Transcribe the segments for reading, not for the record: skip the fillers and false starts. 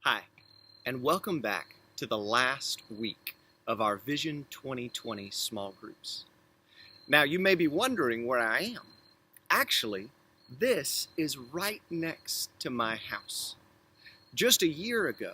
Hi, and welcome back to the last week of our Vision 2020 small groups. Now, you may be wondering where I am. Actually, this is right next to my house. Just a year ago,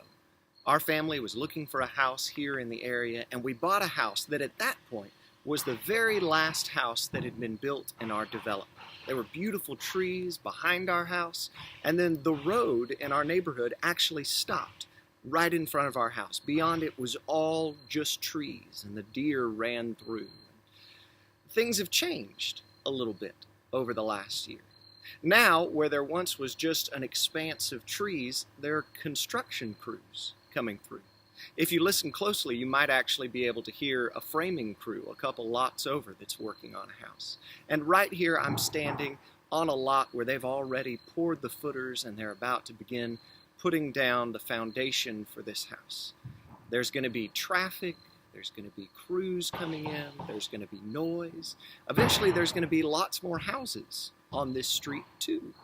our family was looking for a house here in the area, and we bought a house that at that point was the very last house that had been built in our development. There were beautiful trees behind our house, and then the road in our neighborhood actually stopped right in front of our house. Beyond it was all just trees, and the deer ran through. Things have changed a little bit over the last year. Now, where there once was just an expanse of trees, there are construction crews coming through. If you listen closely, you might actually be able to hear a framing crew a couple lots over that's working on a house. And right here I'm standing on a lot where they've already poured the footers and they're about to begin putting down the foundation for this house. There's going to be traffic, there's going to be crews coming in, there's going to be noise. Eventually there's going to be lots more houses on this street too.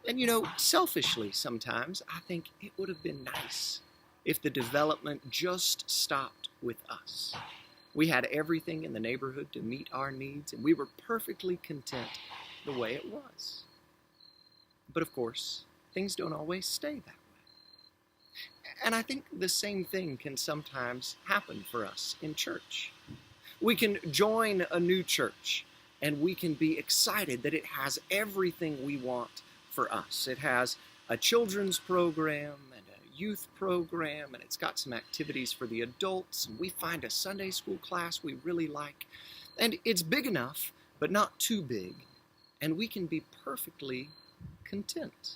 And selfishly sometimes I think it would have been nice if the development just stopped with us. We had everything in the neighborhood to meet our needs, and we were perfectly content the way it was. But of course, things don't always stay that way. And I think the same thing can sometimes happen for us in church. We can join a new church, and we can be excited that it has everything we want for us. It has a children's program, youth program, and it's got some activities for the adults, and we find a Sunday school class we really like, and it's big enough but not too big, and we can be perfectly content.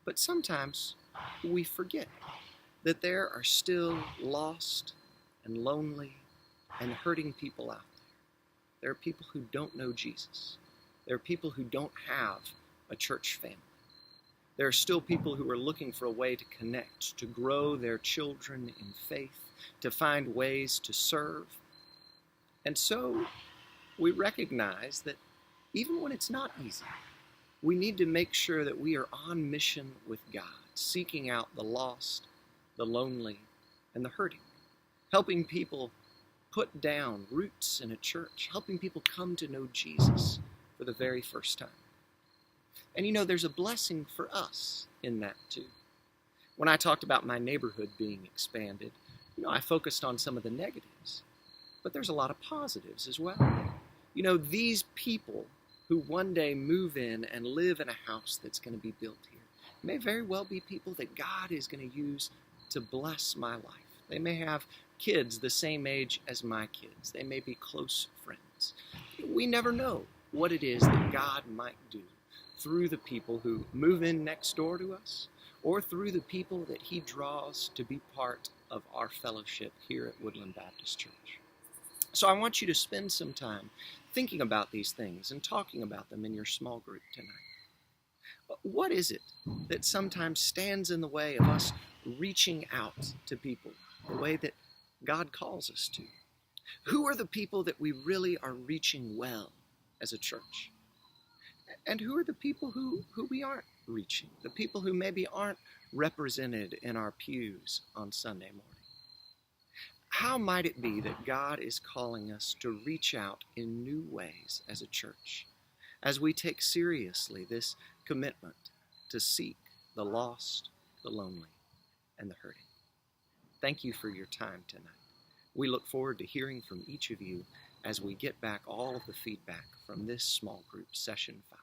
But sometimes we forget that there are still lost and lonely and hurting people out there. There are people who don't know Jesus. There are people who don't have a church family. There are still people who are looking for a way to connect, to grow their children in faith, to find ways to serve. And so we recognize that even when it's not easy, we need to make sure that we are on mission with God, seeking out the lost, the lonely, and the hurting, helping people put down roots in a church, helping people come to know Jesus for the very first time. And there's a blessing for us in that too. When I talked about my neighborhood being expanded, I focused on some of the negatives, but there's a lot of positives as well. These people who one day move in and live in a house that's going to be built here may very well be people that God is going to use to bless my life. They may have kids the same age as my kids. They may be close friends. We never know what it is that God might do through the people who move in next door to us, or through the people that he draws to be part of our fellowship here at Woodland Baptist Church. So I want you to spend some time thinking about these things and talking about them in your small group tonight. What is it that sometimes stands in the way of us reaching out to people the way that God calls us to? Who are the people that we really are reaching well as a church? And who are the people who we aren't reaching? The people who maybe aren't represented in our pews on Sunday morning. How might it be that God is calling us to reach out in new ways as a church, as we take seriously this commitment to seek the lost, the lonely, and the hurting? Thank you for your time tonight. We look forward to hearing from each of you as we get back all of the feedback from this small group, Session 5.